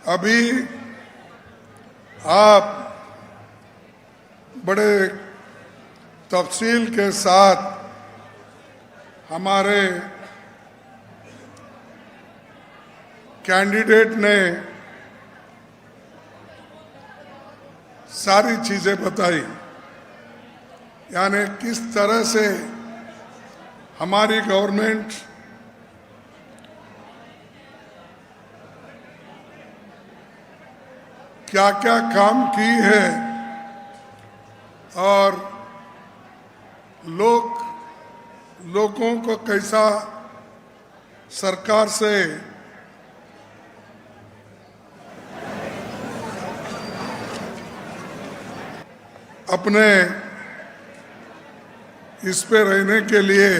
अभी आप बड़े तफसील के साथ हमारे कैंडिडेट ने सारी चीज़ें बताई, यानी किस तरह से हमारी गवर्नमेंट क्या क्या काम की है और लोगों को कैसा सरकार से अपने इस पे रहने के लिए,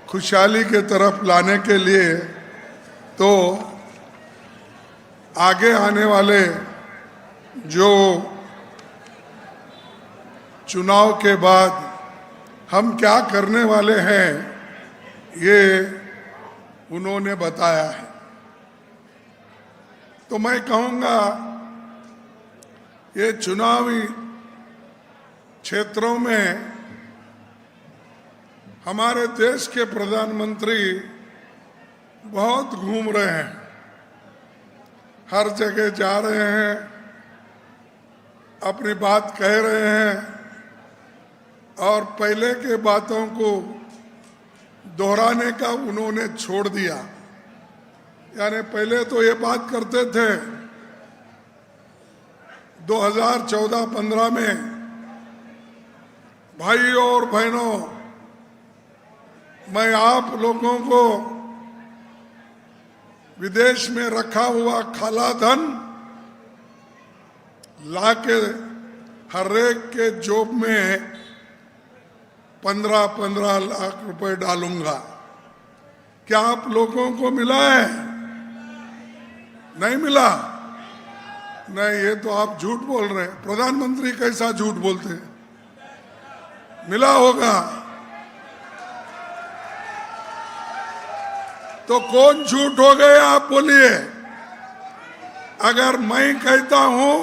खुशहाली के तरफ लाने के लिए, तो आगे आने वाले जो चुनाव के बाद हम क्या करने वाले हैं, ये उन्होंने बताया है। तो मैं कहूँगा ये चुनावी क्षेत्रों में हमारे देश के प्रधानमंत्री बहुत घूम रहे हैं, हर जगह जा रहे हैं, अपनी बात कह रहे हैं और पहले के बातों को दोहराने का उन्होंने छोड़ दिया। यानी पहले तो ये बात करते थे 2014-15 में, भाइयों और बहनों, मैं आप लोगों को विदेश में रखा हुआ काला धन लाके हर एक के जेब में 15-15 लाख रुपए डालूंगा। क्या आप लोगों को मिला है? नहीं मिला? नहीं, ये तो आप झूठ बोल रहे हैं। प्रधानमंत्री कैसा झूठ बोलते हैं? मिला होगा। तो कौन झूठ हो गए आप बोलिए। अगर मैं कहता हूं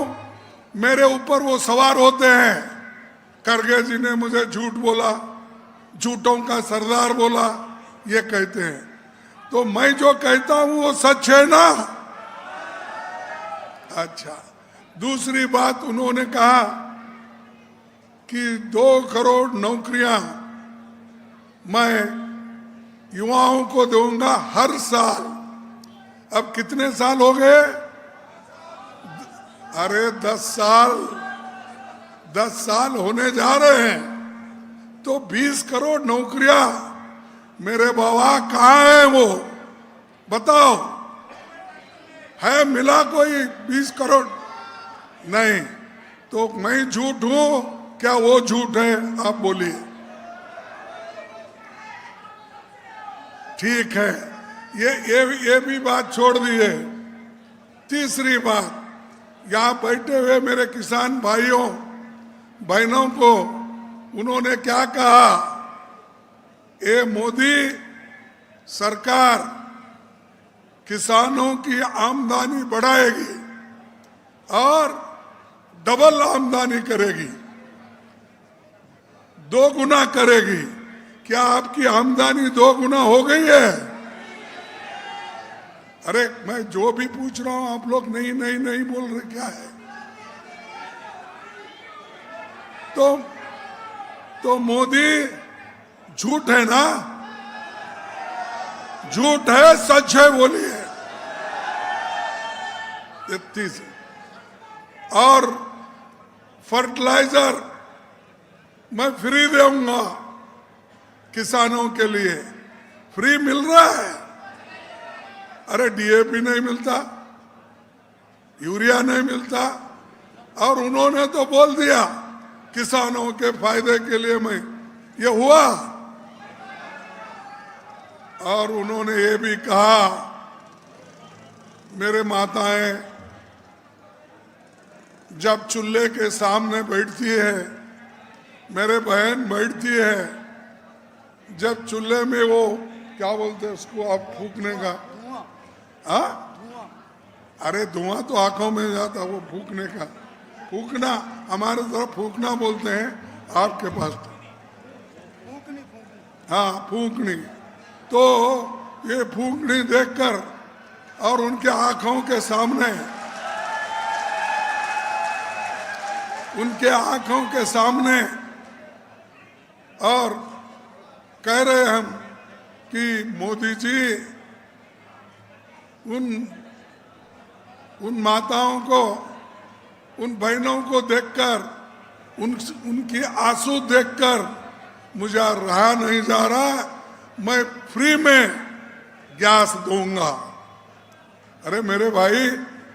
मेरे ऊपर वो सवार होते हैं, खड़गे जी ने मुझे झूठ बोला, झूठों का सरदार बोला, ये कहते हैं, तो मैं जो कहता हूं वो सच है ना। अच्छा, दूसरी बात उन्होंने कहा कि 2 करोड़ नौकरियां मैं युवाओं को दूंगा हर साल। अब कितने साल हो गए? अरे 10 साल होने जा रहे हैं, तो 20 करोड़ नौकरियां मेरे बाबा कहाँ है? वो बताओ, है मिला कोई 20 करोड़? नहीं। तो मैं झूठ हूं क्या वो झूठ है? आप बोलिए। ठीक है, ये भी बात छोड़ दिए। तीसरी बात, यहाँ बैठे हुए मेरे किसान भाइयों बहनों को उन्होंने क्या कहा? ये मोदी सरकार किसानों की आमदनी बढ़ाएगी और डबल आमदनी करेगी, 2 गुना करेगी। क्या आपकी आमदनी 2 गुना हो गई है? अरे मैं जो भी पूछ रहा हूं आप लोग नहीं नहीं नहीं बोल रहे, क्या है? तो मोदी झूठ है ना? झूठ है सच है? बोलिए। और फर्टिलाइजर मैं फ्री दूंगा किसानों के लिए, फ्री मिल रहा है। अरे डीएपी नहीं मिलता, यूरिया नहीं मिलता, और उन्होंने तो बोल दिया किसानों के फायदे के लिए मैं, ये हुआ। और उन्होंने ये भी कहा, मेरे माताएं जब चूल्हे के सामने बैठती है, मेरे बहन बैठती है, जब चूल्हे में वो क्या बोलते हैं उसको, आप फूकने का, हाँ, अरे धुआं तो आंखों में जाता, वो फूकने का, फूकना हमारे तरफ फूकना बोलते हैं, आपके पास तो हाँ फूकनी। तो ये फूकनी देखकर और उनके आंखों के सामने, उनके आंखों के सामने और कह रहे हम कि मोदी जी उन माताओं को, उन बहनों को देखकर, उनकी आंसू देखकर मुझे रहा नहीं जा रहा, मैं फ्री में गैस दूंगा। अरे मेरे भाई,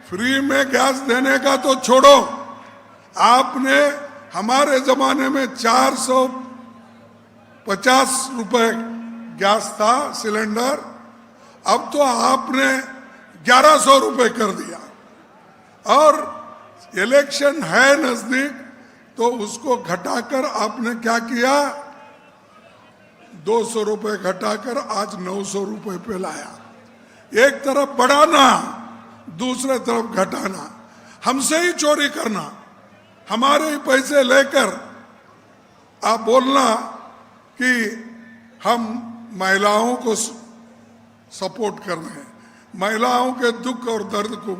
फ्री में गैस देने का तो छोड़ो, आपने हमारे जमाने में 450 रुपए गैस था सिलेंडर, अब तो आपने 1100 रुपए कर दिया। और इलेक्शन है नजदीक, तो उसको घटाकर आपने क्या किया, 200 रुपए घटाकर आज 900 रुपए पे लाया। एक तरफ बढ़ाना, दूसरे तरफ घटाना, हमसे ही चोरी करना, हमारे ही पैसे लेकर आप बोलना कि हम महिलाओं को सपोर्ट कर रहे हैं, महिलाओं के दुख और दर्द को।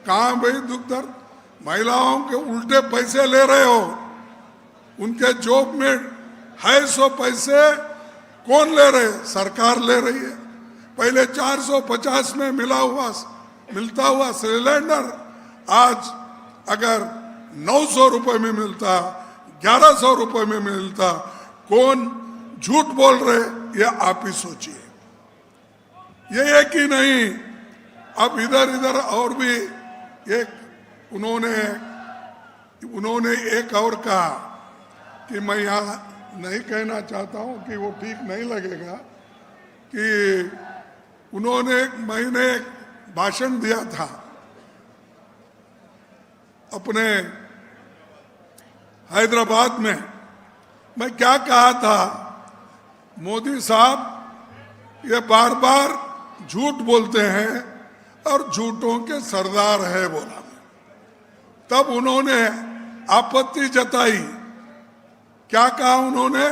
कहां भाई दुख दर्द, महिलाओं के उल्टे पैसे ले रहे हो, उनके जॉब में है 100 पैसे कौन ले रहे, सरकार ले रही है। पहले 450 में मिलता हुआ सिलेंडर आज अगर 900 रुपए में मिलता, 1100 रुपए में मिलता, कौन झूठ बोल रहे, ये आप ही सोचिए। ये एक ही नहीं, अब इधर इधर और भी एक उन्होंने एक और कहा कि मैं यहाँ नहीं कहना चाहता हूँ कि वो ठीक नहीं लगेगा, कि मैंने एक भाषण दिया था अपने हैदराबाद में। मैं क्या कहा था, मोदी साहब ये बार बार झूठ बोलते हैं और झूठों के सरदार है बोला। तब उन्होंने आपत्ति जताई, क्या कहा उन्होंने,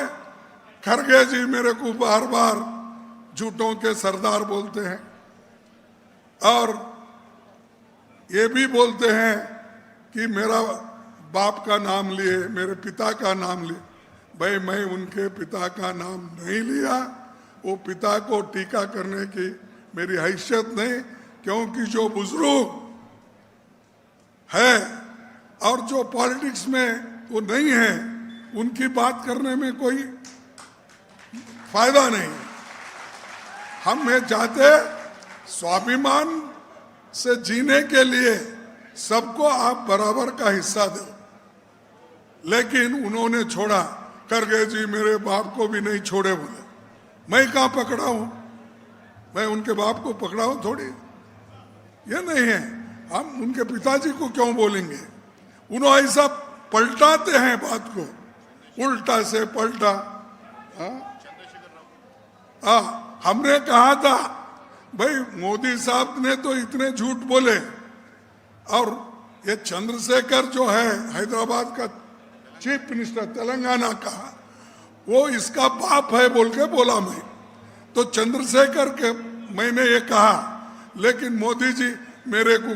खरगे जी मेरे को बार बार झूठों के सरदार बोलते हैं और ये भी बोलते हैं कि मेरा बाप का नाम लिए, मेरे पिता का नाम लिए। भाई मैं उनके पिता का नाम नहीं लिया, वो पिता को टीका करने की मेरी हैसियत नहीं, क्योंकि जो बुजुर्ग है और जो पॉलिटिक्स में वो नहीं है, उनकी बात करने में कोई फायदा नहीं। हम ये चाहते स्वाभिमान से जीने के लिए सबको आप बराबर का हिस्सा दो, लेकिन उन्होंने छोड़ा। खरगे जी मेरे बाप को भी नहीं छोड़े बोले, मैं कहाँ पकड़ा हूं, मैं उनके बाप को पकड़ा हूं थोड़ी, ये नहीं है। हम उनके पिताजी को क्यों बोलेंगे, उन्होंने ऐसा पलटाते हैं बात को, उल्टा से पलटा। हमने कहा था भाई मोदी साहब ने तो इतने झूठ बोले, और ये चंद्रशेखर जो है हैदराबाद का चीफ मिनिस्टर तेलंगाना का, वो इसका बाप है बोल के बोला मैं। तो चंद्रशेखर के मैंने ये कहा, लेकिन मोदी जी मेरे को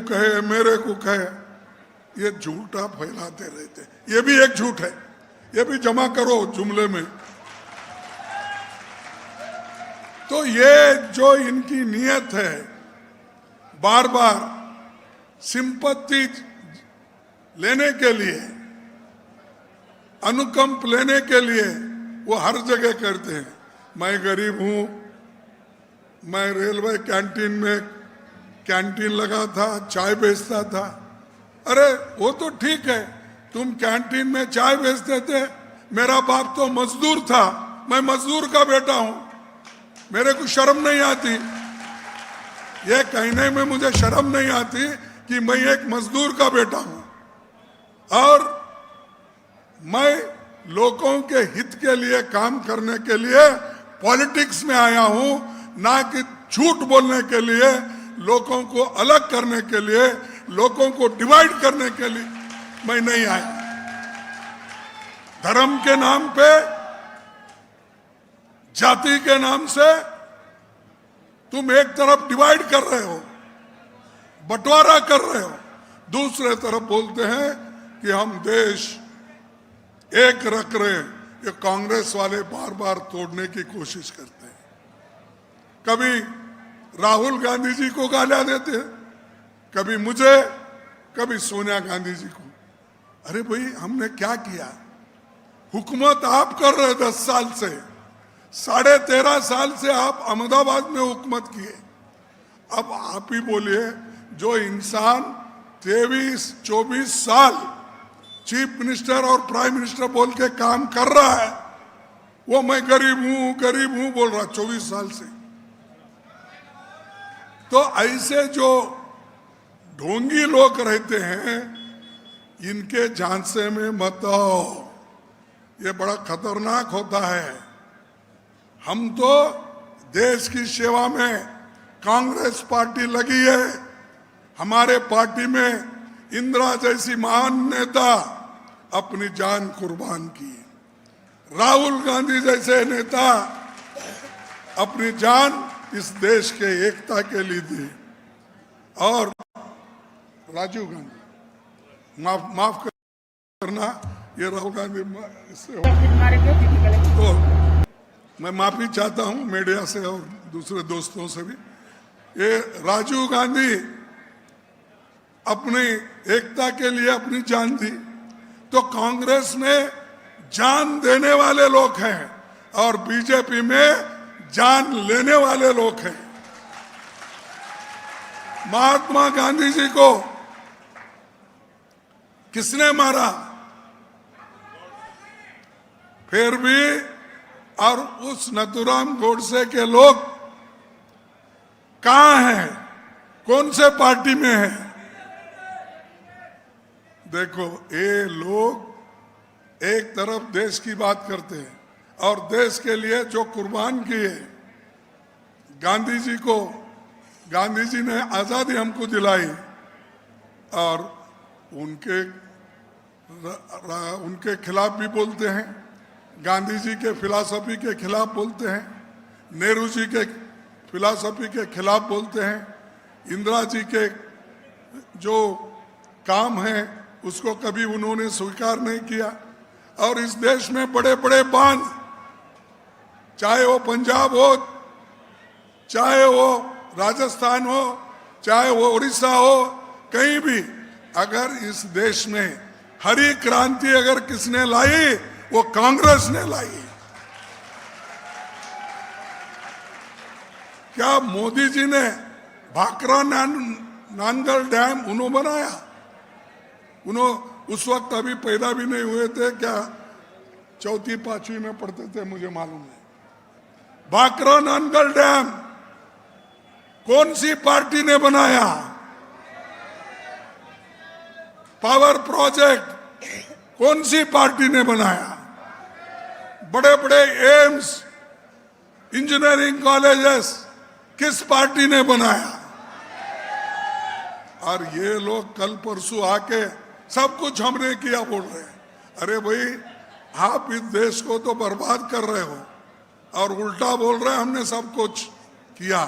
कहे, ये झूठा फैलाते रहते। ये भी एक झूठ है, ये भी जमा करो जुमले में। तो ये जो इनकी नियत है, बार बार सिंपत्ति लेने के लिए, अनुकंप लेने के लिए वो हर जगह करते हैं। मैं गरीब हूं, मैं रेलवे कैंटीन में कैंटीन लगा था, चाय बेचता था। अरे वो तो ठीक है, तुम कैंटीन में चाय बेचते थे, मेरा बाप तो मजदूर था, मैं मजदूर का बेटा हूं, मेरे को शर्म नहीं आती, ये कहने में मुझे शर्म नहीं आती कि मैं एक मजदूर का बेटा हूं और मैं लोगों के हित के लिए काम करने के लिए पॉलिटिक्स में आया हूं, ना कि झूठ बोलने के लिए, लोगों को अलग करने के लिए, लोगों को डिवाइड करने के लिए मैं नहीं आया। धर्म के नाम पे, जाति के नाम से तुम एक तरफ डिवाइड कर रहे हो, बंटवारा कर रहे हो, दूसरे तरफ बोलते हैं कि हम देश एक रख रहे हैं। ये कांग्रेस वाले बार बार तोड़ने की कोशिश करते हैं। कभी राहुल गांधी जी को गालियां देते हैं, कभी मुझे, कभी सोनिया गांधी जी को। अरे भाई, हमने क्या किया? हुकूमत आप कर रहे 10 साल से, 13.5 साल से आप अहमदाबाद में हुकूमत किए। अब आप ही बोलिए, जो इंसान 23-24 साल चीफ मिनिस्टर और प्राइम मिनिस्टर बोल के काम कर रहा है, वो मैं गरीब हूं बोल रहा 24 साल से। तो ऐसे जो ढोंगी लोग रहते हैं, इनके झांसे में मत आओ, ये बड़ा खतरनाक होता है। हम तो देश की सेवा में, कांग्रेस पार्टी लगी है, हमारे पार्टी में इंदिरा जैसी महान नेता अपनी जान कुर्बान की, राहुल गांधी जैसे नेता अपनी जान इस देश के एकता के लिए दी, और राजीव गांधी, माफ करना, ये राहुल गांधी इससे तो मैं माफी चाहता हूं मीडिया से और दूसरे दोस्तों से भी। ये राजीव गांधी अपनी एकता के लिए अपनी जान दी, तो कांग्रेस में जान देने वाले लोग हैं और बीजेपी में जान लेने वाले लोग हैं। महात्मा गांधी जी को किसने मारा? फिर भी, और उस नथुराम गोडसे के लोग कहां हैं? कौन से पार्टी में हैं? देखो, ये लोग एक तरफ देश की बात करते हैं और देश के लिए जो कुर्बान किए, गांधी जी ने आजादी हमको दिलाई, और उनके खिलाफ भी बोलते हैं, गांधी जी के फिलॉसफी के खिलाफ बोलते हैं, नेहरू जी के फिलॉसफी के खिलाफ बोलते हैं, इंदिरा जी के जो काम है उसको कभी उन्होंने स्वीकार नहीं किया। और इस देश में बड़े बड़े बांध, चाहे वो पंजाब हो, चाहे वो राजस्थान हो, चाहे वो उड़ीसा हो, कहीं भी, अगर इस देश में हरी क्रांति अगर किसने लाई, वो कांग्रेस ने लाई। क्या मोदी जी ने भाखरा नानगढ़ डैम उन्होंने बनाया? उस वक्त अभी पैदा भी नहीं हुए थे क्या? 4वीं-5वीं में पढ़ते थे, मुझे मालूम है। भाखरा नानगढ़ डैम कौन सी पार्टी ने बनाया? पावर प्रोजेक्ट कौन सी पार्टी ने बनाया? बड़े बड़े एम्स, इंजीनियरिंग कॉलेजेस किस पार्टी ने बनाया? और ये लोग कल परसों आके सब कुछ हमने किया बोल रहे हैं। अरे भाई, आप इस देश को तो बर्बाद कर रहे हो और उल्टा बोल रहे हैं हमने सब कुछ किया।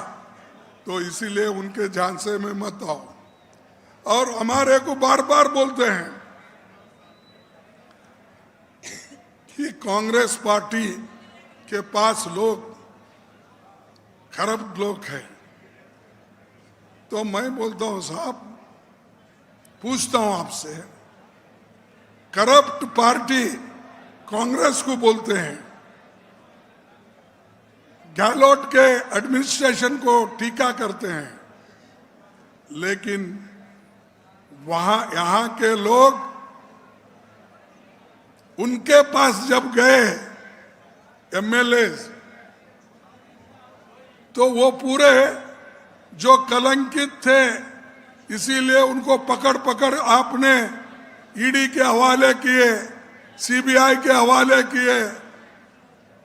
तो इसीलिए उनके झांसे में मत आओ। और हमारे को बार बार बोलते हैं कि कांग्रेस पार्टी के पास लोग खराब लोग हैं। तो मैं बोलता हूं, साहब, पूछता हूं आपसे, करप्ट पार्टी कांग्रेस को बोलते हैं, गहलोत के एडमिनिस्ट्रेशन को टीका करते हैं, लेकिन यहाँ के लोग उनके पास जब गए एमएलए, तो वो पूरे जो कलंकित थे, इसीलिए उनको पकड़ पकड़ आपने ईडी के हवाले किए, सीबीआई के हवाले किए,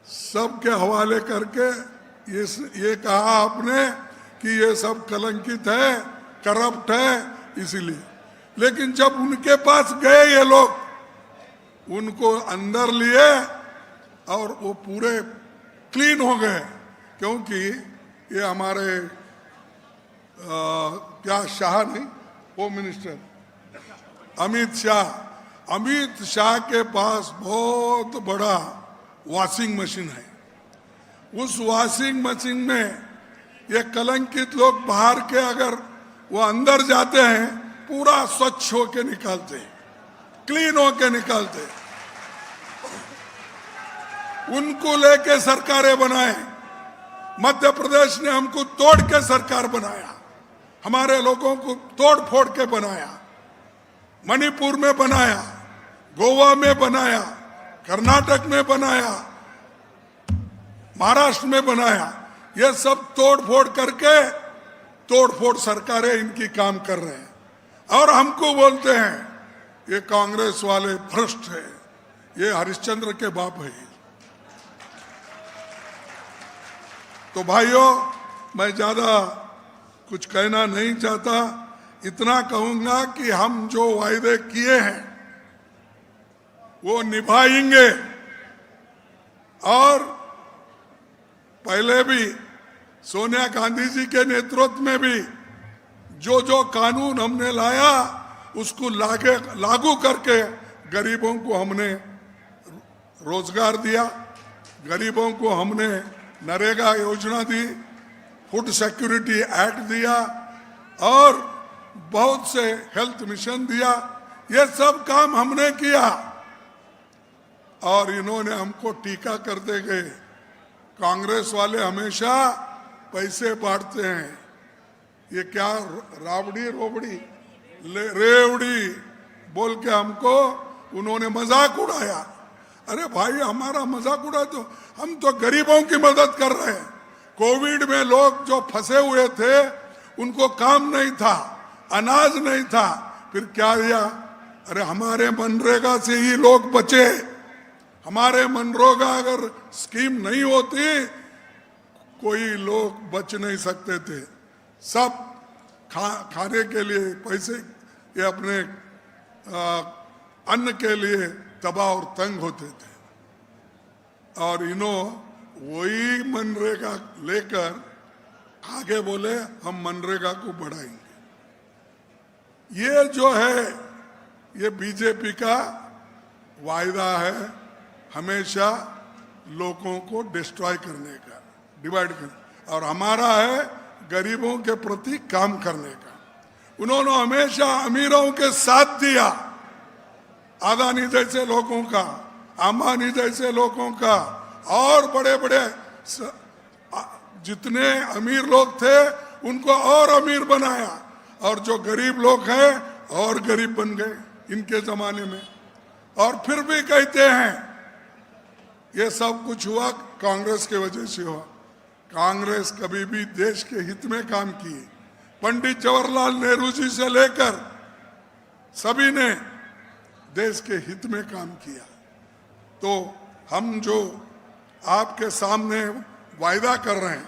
सबके हवाले करके ये कहा आपने कि ये सब कलंकित है, करप्ट है, इसीलिए। लेकिन जब उनके पास गए ये लोग, उनको अंदर लिए और वो पूरे क्लीन हो गए, क्योंकि ये हमारे क्या शाह नहीं, होम मिनिस्टर अमित शाह के पास बहुत बड़ा वॉशिंग मशीन है। उस वॉशिंग मशीन में ये कलंकित लोग बाहर के अगर वो अंदर जाते हैं, पूरा स्वच्छ होके निकालते हैं, क्लीन होके निकालते हैं। उनको लेके सरकारें बनाए। मध्य प्रदेश ने हमको तोड़ के सरकार बनाया, हमारे लोगों को तोड़ फोड़ के बनाया, मणिपुर में बनाया, गोवा में बनाया, कर्नाटक में बनाया, महाराष्ट्र में बनाया। ये सब तोड़ फोड़ करके तोड़ फोड़ सरकारें इनकी काम कर रहे हैं और हमको बोलते हैं ये कांग्रेस वाले भ्रष्ट है, ये हरिश्चंद्र के बाप है। तो भाइयों, मैं ज्यादा कुछ कहना नहीं चाहता, इतना कहूंगा कि हम जो वायदे किए हैं वो निभाएंगे। और पहले भी सोनिया गांधी जी के नेतृत्व में भी जो जो कानून हमने लाया उसको लागू करके गरीबों को हमने रोजगार दिया, गरीबों को हमने नरेगा योजना दी, फूड सिक्योरिटी एक्ट दिया और बहुत से हेल्थ मिशन दिया। ये सब काम हमने किया और इन्होंने हमको टीका करते गए। कांग्रेस वाले हमेशा पैसे बांटते हैं, ये क्या राबड़ी रोबड़ी रेवड़ी बोल के हमको उन्होंने मजाक उड़ाया। अरे भाई, हमारा मजाक उड़ा तो हम तो गरीबों की मदद कर रहे हैं। कोविड में लोग जो फंसे हुए थे उनको काम नहीं था, अनाज नहीं था, फिर क्या दिया? अरे हमारे मनरेगा से ही लोग बचे। हमारे मनरेगा अगर स्कीम नहीं होती कोई लोग बच नहीं सकते थे। सब खाने के लिए पैसे, ये अपने अन्न के लिए तबाह और तंग होते थे। और वही मनरेगा लेकर आगे बोले हम मनरेगा को बढ़ाएंगे। ये जो है ये बीजेपी का वायदा है, हमेशा लोगों को डिस्ट्रॉय करने का, डिवाइड करने, और हमारा है गरीबों के प्रति काम करने का। उन्होंने हमेशा अमीरों के साथ दिया, अदानी जैसे लोगों का, अंबानी जैसे लोगों का, और बड़े बड़े जितने अमीर लोग थे उनको और अमीर बनाया, और जो गरीब लोग हैं और गरीब बन गए इनके जमाने में। और फिर भी कहते हैं ये सब कुछ हुआ कांग्रेस के वजह से हुआ। कांग्रेस कभी भी देश के हित में काम किए। पंडित जवाहरलाल नेहरू जी से लेकर सभी ने देश के हित में काम किया। तो हम जो आपके सामने वायदा कर रहे हैं,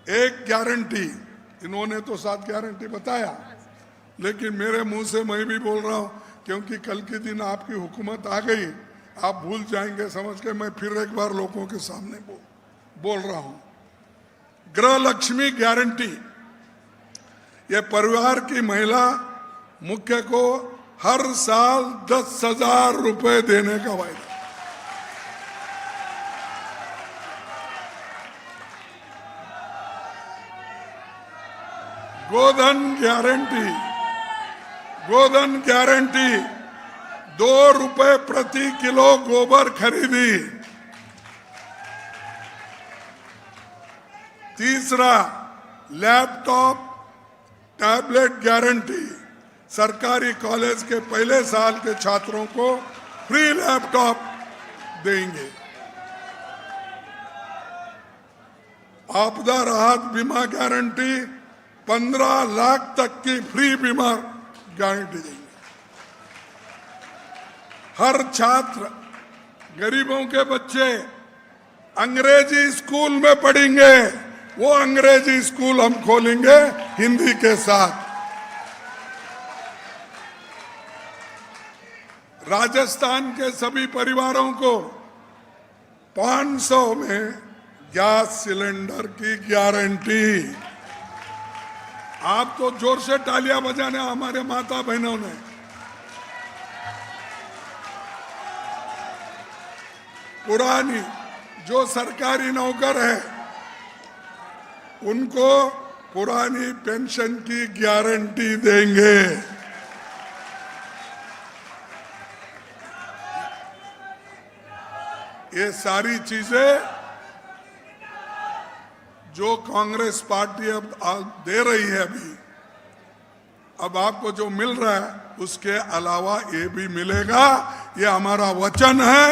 एक गारंटी, इन्होंने तो 7 गारंटी बताया, लेकिन मेरे मुंह से मैं भी बोल रहा हूं क्योंकि कल के दिन आपकी हुकूमत आ गई, आप भूल जाएंगे समझ के मैं फिर एक बार लोगों के सामने बोल रहा हूं। गृह लक्ष्मी गारंटी, ये परिवार की महिला मुख्य को हर साल 10,000 रुपए देने का वायदा। गोधन गारंटी, गोधन गारंटी, 2 रुपए प्रति किलो गोबर खरीदी। तीसरा, लैपटॉप टैबलेट गारंटी, सरकारी कॉलेज के पहले साल के छात्रों को फ्री लैपटॉप देंगे। आपदा राहत बीमा गारंटी, 15 लाख तक की फ्री बीमा गारंटी देंगे। हर छात्र, गरीबों के बच्चे अंग्रेजी स्कूल में पढ़ेंगे, वो अंग्रेजी स्कूल हम खोलेंगे हिंदी के साथ। राजस्थान के सभी परिवारों को 500 में गैस सिलेंडर की गारंटी। आप तो जोर से तालियां बजाने हमारे माता बहनों ने। पुरानी जो सरकारी नौकर है उनको पुरानी पेंशन की गारंटी देंगे। ये सारी चीजें जो कांग्रेस पार्टी अब दे रही है, अब आपको जो मिल रहा है उसके अलावा ये भी मिलेगा। ये हमारा वचन है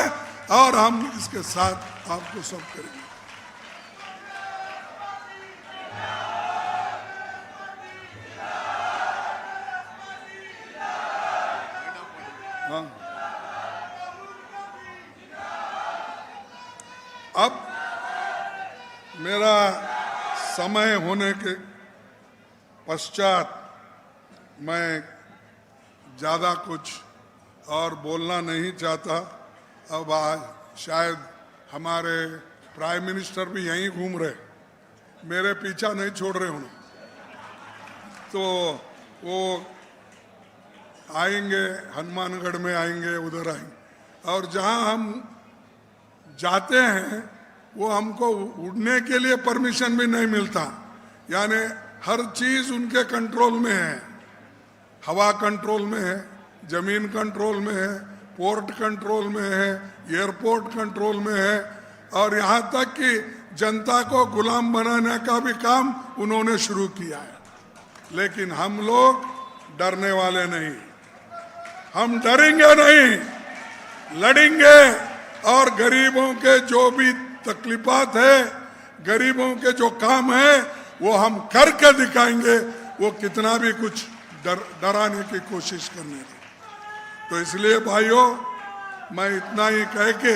और हम इसके साथ आपको सब करेंगे। हाँ। अब मेरा समय होने के पश्चात मैं ज़्यादा कुछ और बोलना नहीं चाहता। अब आज शायद हमारे प्राइम मिनिस्टर भी यहीं घूम रहे, मेरे पीछा नहीं छोड़ रहे उन्हें, तो वो आएंगे, हनुमानगढ़ में आएंगे, उधर आएंगे। और जहां हम जाते हैं वो हमको उड़ने के लिए परमिशन भी नहीं मिलता। यानी हर चीज उनके कंट्रोल में है। हवा कंट्रोल में है, जमीन कंट्रोल में है, पोर्ट कंट्रोल में है, एयरपोर्ट कंट्रोल में है, और यहाँ तक कि जनता को गुलाम बनाने का भी काम उन्होंने शुरू किया है। लेकिन हम लोग डरने वाले नहीं, हम डरेंगे नहीं, लड़ेंगे। और गरीबों के जो भी तकलीफात है, गरीबों के जो काम है, वो हम करके दिखाएंगे। वो कितना भी कुछ डराने की कोशिश करने की। तो इसलिए भाइयों, मैं इतना ही कह के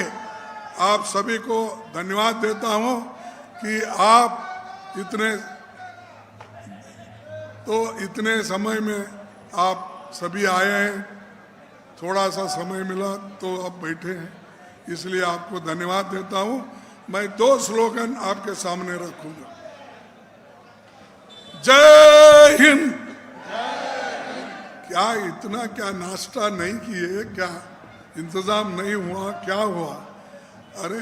आप सभी को धन्यवाद देता हूं कि आप इतने समय में आप सभी आए हैं। थोड़ा सा समय मिला तो आप बैठे हैं, इसलिए आपको धन्यवाद देता हूं। मैं 2 स्लोगन आपके सामने रखूंगा। जय हिंद। क्या इतना क्या नाश्ता नहीं किए, क्या इंतजाम नहीं हुआ, क्या हुआ? अरे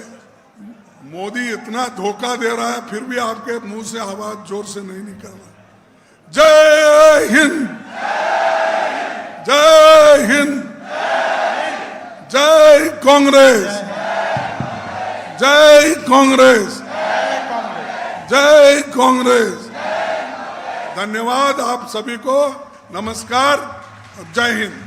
मोदी इतना धोखा दे रहा है, फिर भी आपके मुंह से आवाज जोर से नहीं निकल रहा। जय हिंद, जय हिंद, जय कांग्रेस, जय कांग्रेस, जय कांग्रेस। धन्यवाद आप सभी को। नमस्कार, जय हिंद।